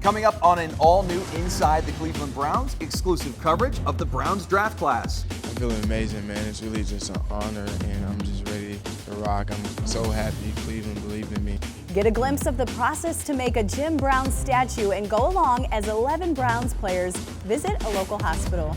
Coming up on an all-new Inside the Cleveland Browns, exclusive coverage of the Browns draft class. I'm feeling amazing, man. It's really just an honor, and I'm just ready to rock. I'm so happy Cleveland believed in me. Get a glimpse of the process to make a Jim Brown statue and go along as 11 Browns players visit a local hospital.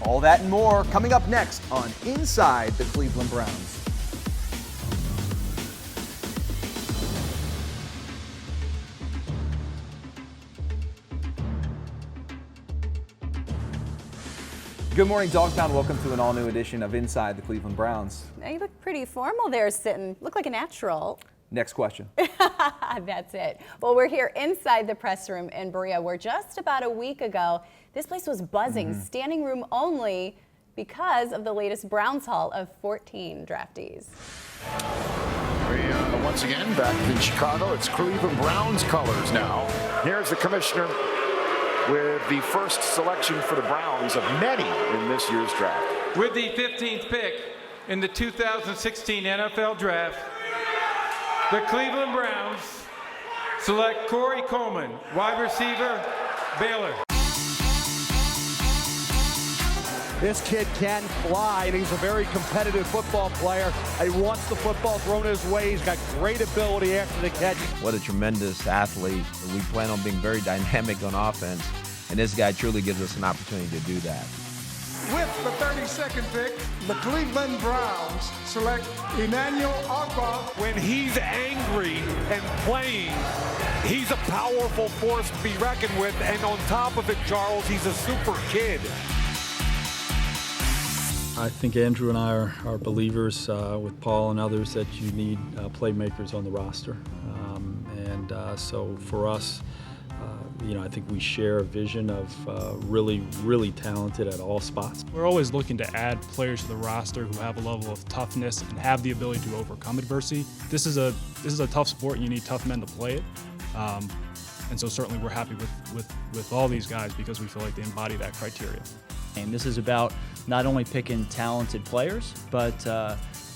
All that and more coming up next on Inside the Cleveland Browns. Good morning, Dog Pound. Welcome to an all-new edition of Inside the Cleveland Browns. Now you look pretty formal there, sitting. Look like a natural. Next question. That's it. Well, we're here inside the press room in Berea, where just about a week ago, this place was buzzing, standing room only, because of the latest Browns haul of 14 draftees. Berea, once again, back in Chicago. It's Cleveland Browns colors now. Here's the commissioner with the first selection for the Browns of many in this year's draft. With the 15th pick in the 2016 NFL Draft, the Cleveland Browns select Corey Coleman, wide receiver, Baylor. This kid can fly, and he's a very competitive football player. He wants the football thrown his way. He's got great ability after the catch. What a tremendous athlete. We plan on being very dynamic on offense, and this guy truly gives us an opportunity to do that. With the 32nd pick, the Cleveland Browns select Emmanuel Ogbah. When he's angry and playing, he's a powerful force to be reckoned with, and on top of it, Charles, he's a super kid. I think Andrew and I are believers with Paul and others that you need playmakers on the roster. So for us, I think we share a vision of really talented at all spots. We're always looking to add players to the roster who have a level of toughness and have the ability to overcome adversity. This is a tough sport, and you need tough men to play it. And so certainly we're happy with all these guys because we feel like they embody that criteria. And this is about not only picking talented players, but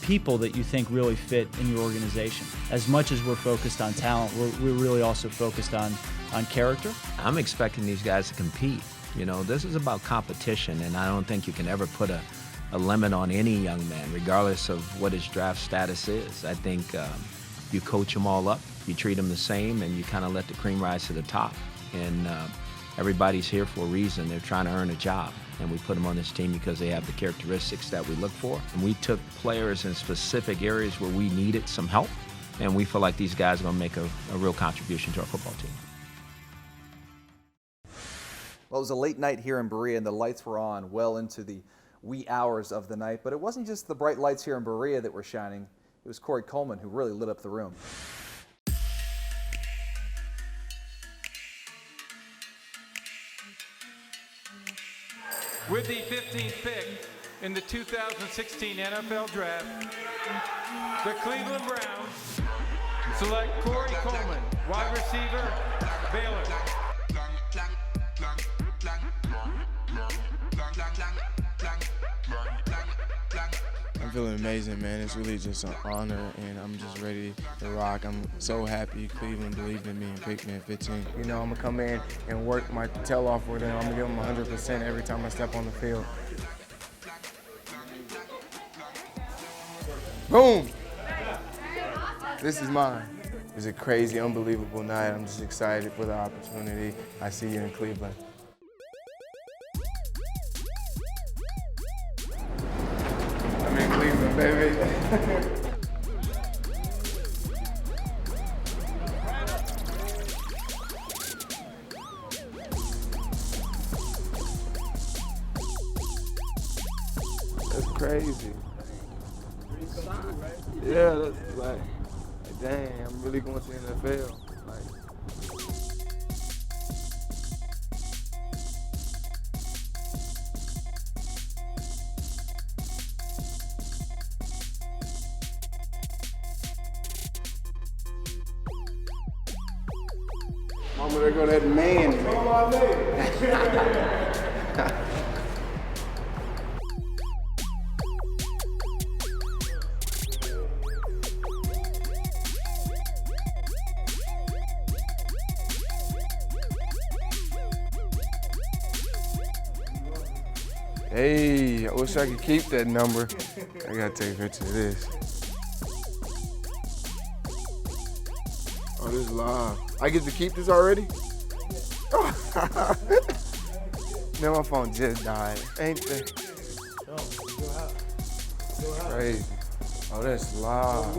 people that you think really fit in your organization. As much as we're focused on talent, we're really also focused on character. I'm expecting these guys to compete. This is about competition, and I don't think you can ever put a limit on any young man, regardless of what his draft status is. I think you coach them all up, you treat them the same, and you kind of let the cream rise to the top. And everybody's here for a reason. They're trying to earn a job. And we put them on this team because they have the characteristics that we look for. And we took players in specific areas where we needed some help, and we feel like these guys are going to make a real contribution to our football team. Well, it was a late night here in Berea, and the lights were on well into the wee hours of the night. But it wasn't just the bright lights here in Berea that were shining. It was Corey Coleman who really lit up the room. With the 15th pick in the 2016 NFL Draft, the Cleveland Browns select Corey Coleman, wide receiver, Baylor. I'm feeling amazing, man. It's really just an honor, and I'm just ready to rock. I'm so happy Cleveland believed in me and picked me at 15. I'm going to come in and work my tail off with them. I'm going to give them 100% every time I step on the field. Boom! This is mine. It's a crazy, unbelievable night. I'm just excited for the opportunity. I see you in Cleveland. I'm in Cleveland, baby. That's crazy. Yeah, that's like, dang, I'm really going to the NFL. Mama, there go that man. Hey, I wish I could keep that number. I gotta take a picture of this. Oh, this is live. I get to keep this already? Man, my phone just died. Ain't that crazy? Oh, that's live.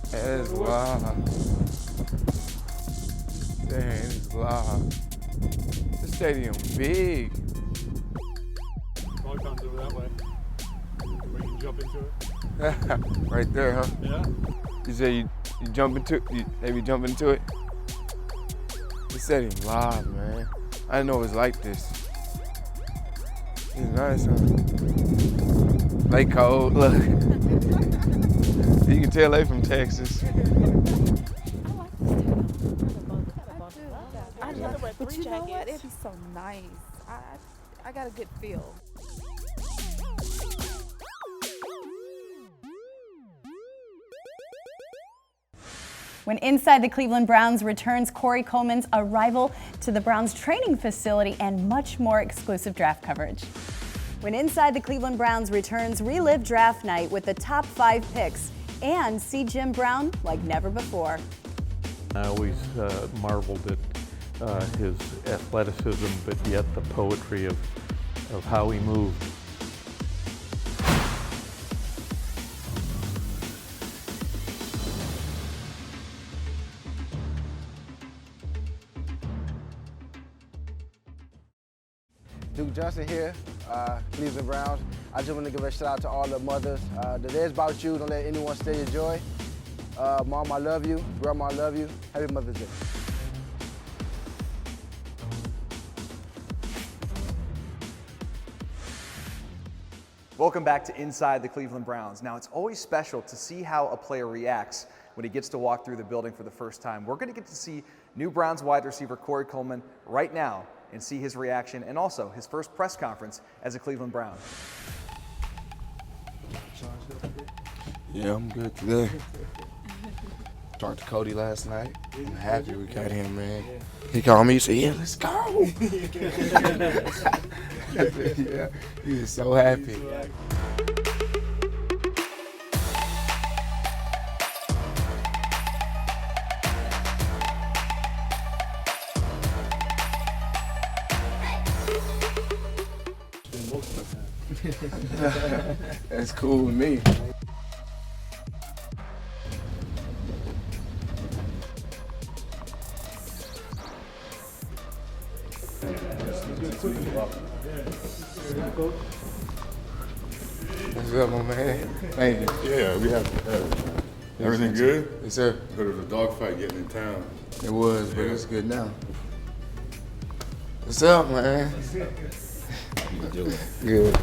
That is live. Dang, it's live. This stadium big. Ball comes over that way. Where you can jump into it. Right there, huh? Yeah. You say you jump into maybe jump into it? This stadium live, man. I didn't know it was like this. It's nice, huh? They cold, look. You can tell they from Texas. I love it, but you know what? It'd be so nice. I got a good feel. When Inside the Cleveland Browns returns, Corey Coleman's arrival to the Browns training facility and much more exclusive draft coverage. When Inside the Cleveland Browns returns, relive draft night with the top 5 picks and see Jim Brown like never before. I always marveled at his athleticism, but yet the poetry of how he moved. Duke Johnson here, Cleveland Browns. I just want to give a shout out to all the mothers. The day is about you. Don't let anyone steal your joy. Mom, I love you. Grandma, I love you. Happy Mother's Day. Welcome back to Inside the Cleveland Browns. Now, it's always special to see how a player reacts when he gets to walk through the building for the first time. We're going to get to see new Browns wide receiver Corey Coleman right now and see his reaction and also his first press conference as a Cleveland Brown. Yeah, I'm good today. Talked to Cody last night. I'm happy we got him, man. He called me, he said, yeah, let's go. Yeah, he was so happy. That's cool with me. What's up, my man? Thank you. Yeah, we have everything good? Yes, sir. There was a dogfight getting in town. It was, but it's good now. What's up, man? How you doing? Good.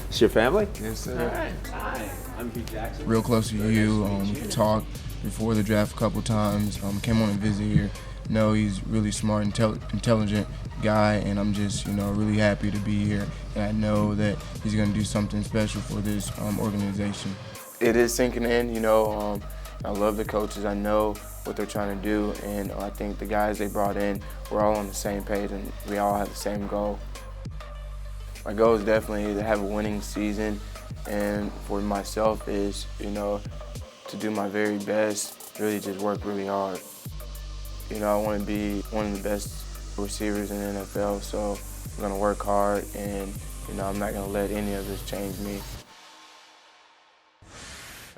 It's your family? Yes, sir. All right. Hi, I'm Pete Jackson. Real close to you. We talked before the draft a couple times. Came on a visit here. No, he's really smart, intelligent guy, and I'm just, really happy to be here. And I know that he's going to do something special for this organization. It is sinking in, I love the coaches. I know what they're trying to do, and I think the guys they brought in, we're all on the same page, and we all have the same goal. My goal is definitely to have a winning season, and for myself is, to do my very best, really just work really hard. I want to be one of the best receivers in the NFL, so I'm going to work hard, and, I'm not going to let any of this change me.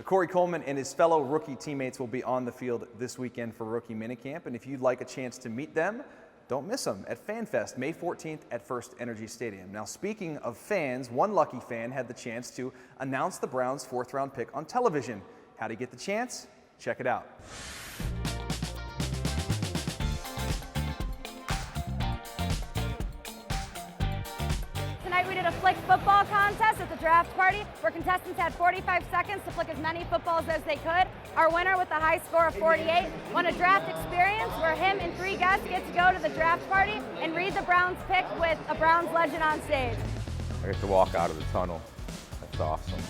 Corey Coleman and his fellow rookie teammates will be on the field this weekend for rookie minicamp, and if you'd like a chance to meet them, don't miss them at FanFest, May 14th at First Energy Stadium. Now, speaking of fans, one lucky fan had the chance to announce the Browns' 4th-round pick on television. How to get the chance? Check it out. Tonight we did a flick football contest at the draft party where contestants had 45 seconds to flick as many footballs as they could. Our winner with the high score of 48 won a draft experience where him and 3 guests get to go to the draft party and read the Browns pick with a Browns legend on stage. I get to walk out of the tunnel. That's awesome.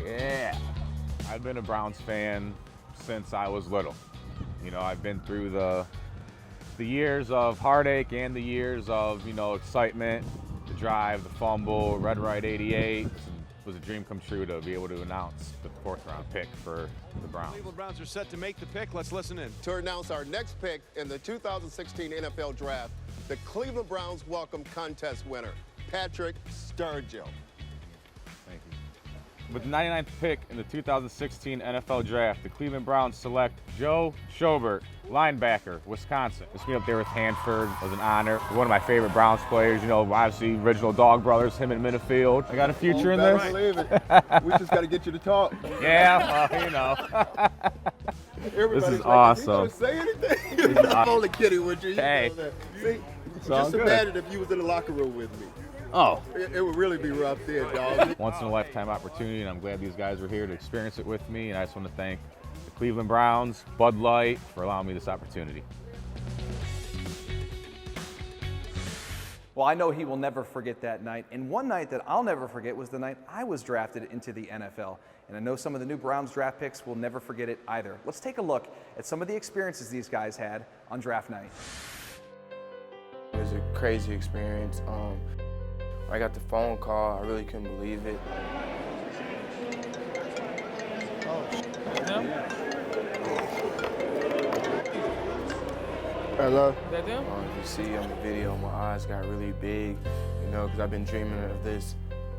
Yeah, I've been a Browns fan since I was little. I've been through the The years of heartache and the years of, excitement, the drive, the fumble, Red Right 88 was a dream come true to be able to announce the 4th round pick for the Browns. Cleveland Browns are set to make the pick. Let's listen in. To announce our next pick in the 2016 NFL Draft, the Cleveland Browns welcome contest winner, Patrick Sturgill. Thank you. With the 99th pick in the 2016 NFL Draft, the Cleveland Browns select Joe Schobert, linebacker, Wisconsin. Just being up there with Hanford was an honor. One of my favorite Browns players, obviously original Dog Brothers, him and Minifield. I got a future in this. Believe it. We just got to get you to talk. Yeah, Everybody's this is like, awesome. Is he gonna say anything? I'm only kidding with you. Hey. See, It's all just good. imagine if you was in the locker room with me. Oh. It would really be rough there, dog. Once in a lifetime opportunity, and I'm glad these guys were here to experience it with me. And I just want to thank the Cleveland Browns, Bud Light, for allowing me this opportunity. Well, I know he will never forget that night. And one night that I'll never forget was the night I was drafted into the NFL. And I know some of the new Browns draft picks will never forget it either. Let's take a look at some of the experiences these guys had on draft night. It was a crazy experience. When I got the phone call, I really couldn't believe it. Hello? If you see on the video, my eyes got really big, because I've been dreaming of this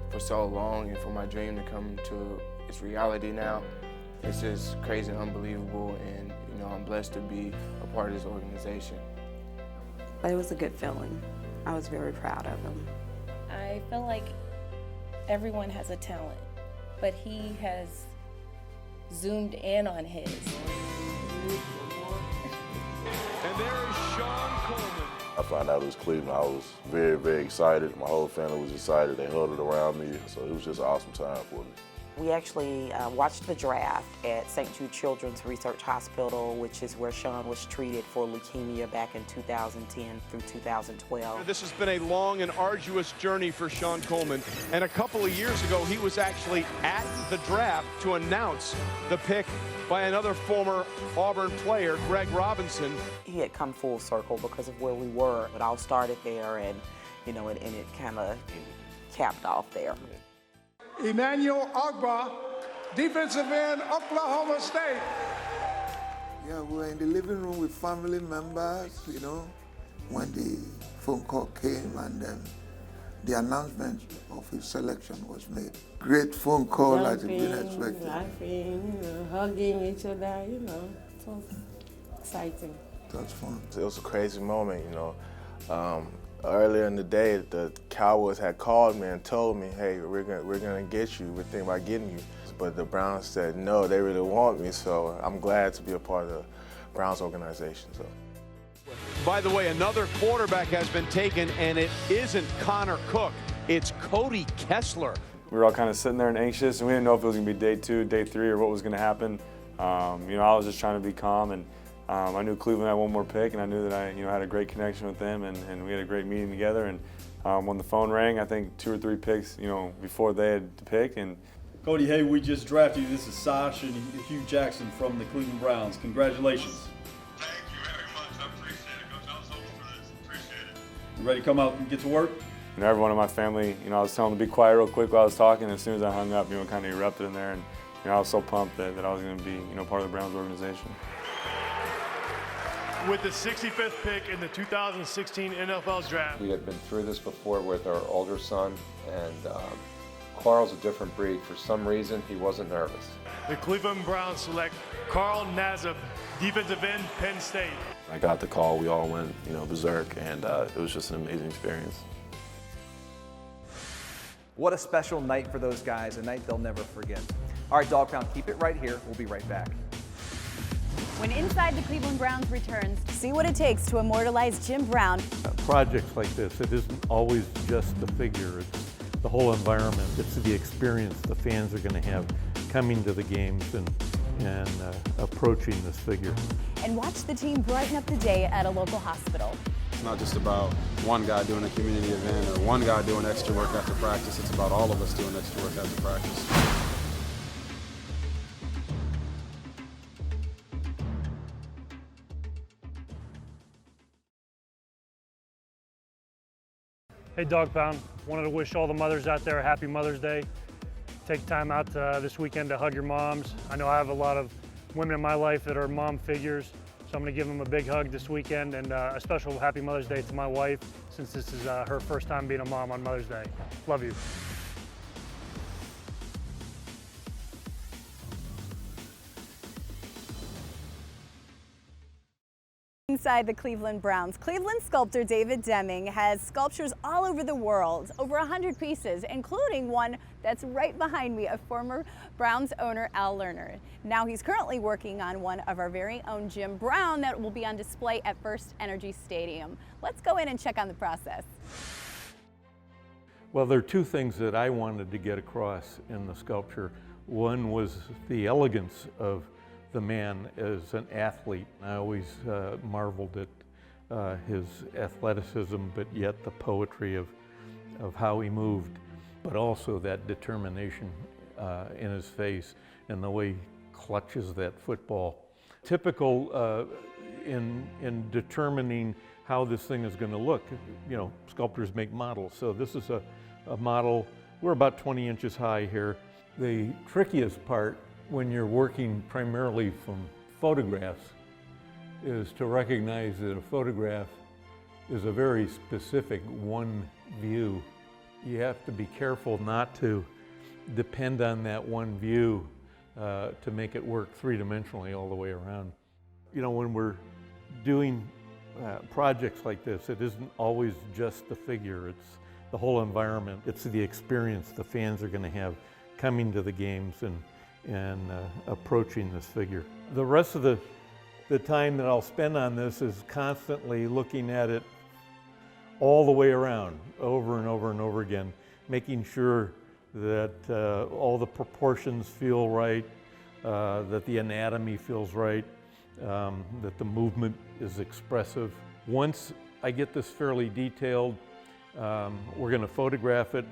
for so long, and for my dream to come to its reality now, it's just crazy and unbelievable, and I'm blessed to be a part of this organization. But it was a good feeling. I was very proud of him. I feel like everyone has a talent, but he has zoomed in on his. And there is Sean Coleman. I found out it was Cleveland. I was very, very excited. My whole family was excited. They huddled around me, so it was just an awesome time for me. We actually watched the draft at St. Jude Children's Research Hospital, which is where Sean was treated for leukemia back in 2010 through 2012. This has been a long and arduous journey for Sean Coleman. And a couple of years ago, he was actually at the draft to announce the pick by another former Auburn player, Greg Robinson. He had come full circle because of where we were. It all started there, and and it kind of capped off there. Emmanuel Ogbah, defensive end, Oklahoma State. Yeah, we were in the living room with family members, when the phone call came and the announcement of his selection was made. Great phone call like we didn't expect. Laughing, hugging each other, so exciting. That's fun. It was a crazy moment, Earlier in the day, the Cowboys had called me and told me, hey, we're gonna get you. We're thinking about getting you. But the Browns said no, they really want me, so I'm glad to be a part of the Browns organization. So. By the way, another quarterback has been taken, and it isn't Connor Cook. It's Cody Kessler. We were all kind of sitting there and anxious, and we didn't know if it was going to be day 2, day 3, or what was going to happen. I was just trying to be calm, and I knew Cleveland had one more pick, and I knew that I had a great connection with them, and we had a great meeting together. And when the phone rang, I think 2 or 3 picks, before they had to pick. And Cody, hey, we just drafted you. This is Sash and Hugh Jackson from the Cleveland Browns. Congratulations. Thank you very much. I appreciate it. Coach, I'm so for this. Appreciate it. You ready to come out and get to work? Everyone in my family, I was telling them to be quiet real quick while I was talking. And as soon as I hung up, kind of erupted in there. And I was so pumped that I was going to be, part of the Browns organization. With the 65th pick in the 2016 NFL Draft. We had been through this before with our older son, and Carl's a different breed. For some reason, he wasn't nervous. The Cleveland Browns select Carl Nassib, defensive end, Penn State. I got the call. We all went, berserk, and it was just an amazing experience. What a special night for those guys, a night they'll never forget. All right, Dog Pound, keep it right here. We'll be right back. When Inside the Cleveland Browns returns, see what it takes to immortalize Jim Brown. Projects like this, it isn't always just the figure, it's the whole environment. It's the experience the fans are going to have coming to the games and approaching this figure. And watch the team brighten up the day at a local hospital. It's not just about one guy doing a community event or one guy doing extra work after practice. It's about all of us doing extra work after practice. Hey, Dog Pound. Wanted to wish all the mothers out there a happy Mother's Day. Take time out this weekend to hug your moms. I know I have a lot of women in my life that are mom figures, so I'm going to give them a big hug this weekend, and a special happy Mother's Day to my wife, since this is her first time being a mom on Mother's Day. Love you. Inside the Cleveland Browns, Cleveland sculptor David Deming has sculptures all over the world, over 100 pieces, including one that's right behind me of former Browns owner Al Lerner. Now he's currently working on one of our very own Jim Brown that will be on display at First Energy Stadium. Let's go in and check on the process. Well, there are two things that I wanted to get across in the sculpture. One was the elegance of the man as an athlete. I always marveled at his athleticism, but yet the poetry of how he moved, but also that determination in his face and the way he clutches that football. Typical in determining how this thing is going to look. You know, sculptors make models, so this is a model. We're about 20 inches high here. The trickiest part when you're working primarily from photographs is to recognize that a photograph is a very specific one view. You have to be careful not to depend on that one view to make it work three-dimensionally all the way around. You know, when we're doing projects like this, it isn't always just the figure, it's the whole environment. It's the experience the fans are going to have coming to the games and approaching this figure. The rest of the time that I'll spend on this is constantly looking at it all the way around, over and over and over again, making sure that all the proportions feel right, that the anatomy feels right, that the movement is expressive. Once I get this fairly detailed, we're going to photograph it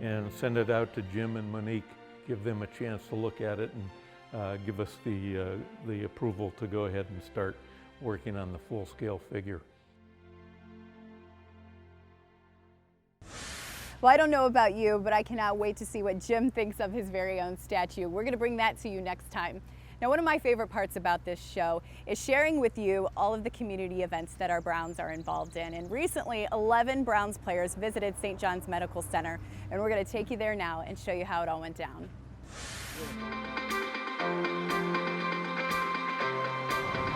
and send it out to Jim and Monique, give them a chance to look at it and give us the approval to go ahead and start working on the full-scale figure. Well, I don't know about you, but I cannot wait to see what Jim thinks of his very own statue. We're going to bring that to you next time. Now, one of my favorite parts about this show is sharing with you all of the community events that our Browns are involved in. And recently, 11 Browns players visited St. John's Medical Center, and we're going to take you there now and show you how it all went down.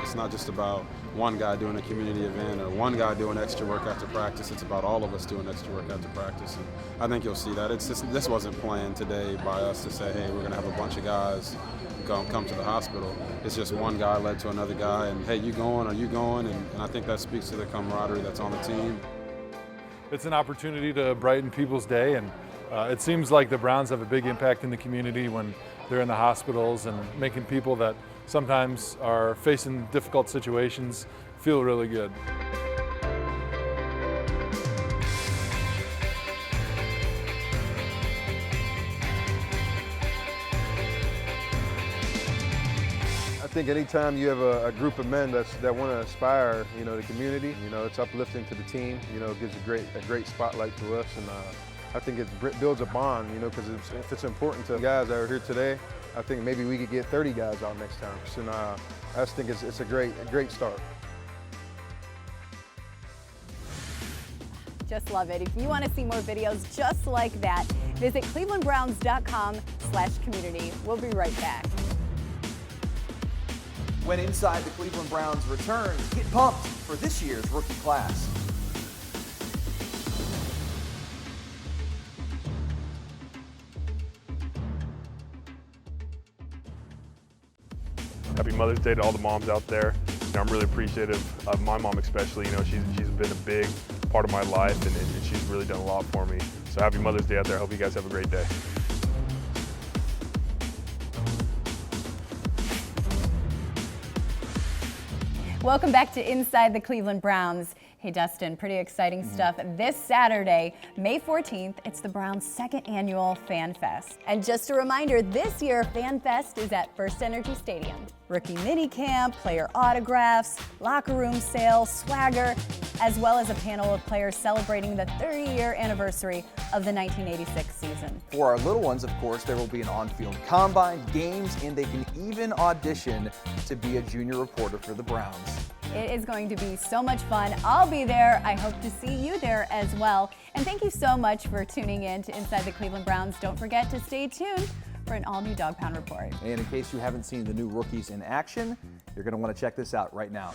It's not just about one guy doing a community event or one guy doing extra work after practice. It's about all of us doing extra work after practice. And I think you'll see that. It's just, this wasn't planned today by us to say, hey, we're going to have a bunch of guys come to the hospital. It's just one guy led to another guy, and hey, you going, are you going? And I think that speaks to the camaraderie that's on the team. It's an opportunity to brighten people's day, and it seems like the Browns have a big impact in the community when they're in the hospitals, and making people that sometimes are facing difficult situations feel really good. I think anytime you have a group of men that want to aspire, you know, the community, you know, it's uplifting to the team. You know, it gives a great spotlight to us, and I think it builds a bond. You know, because if it's important to the guys that are here today, I think maybe we could get 30 guys out next time. So, I just think it's a great start. Just love it. If you want to see more videos just like that, visit clevelandbrowns.com/community. We'll be right back. When Inside the Cleveland Browns returns, get pumped for this year's rookie class. Happy Mother's Day to all the moms out there. You know, I'm really appreciative of my mom especially. You know, she's been a big part of my life, and she's really done a lot for me. So happy Mother's Day out there. I hope you guys have a great day. Welcome back to Inside the Cleveland Browns. Hey, Dustin, pretty exciting stuff. This Saturday, May 14th, it's the Browns' second annual Fan Fest. And just a reminder, this year, Fan Fest is at First Energy Stadium. Rookie mini camp, player autographs, locker room sale, swagger. as well as a panel of players celebrating the 30-year anniversary of the 1986 season. For our little ones, of course, there will be an on-field combine, games, and they can even audition to be a junior reporter for the Browns. It is going to be so much fun. I'll be there. I hope to see you there as well. And thank you so much for tuning in to Inside the Cleveland Browns. Don't forget to stay tuned for an all-new Dog Pound report. And in case you haven't seen the new rookies in action, you're going to want to check this out right now.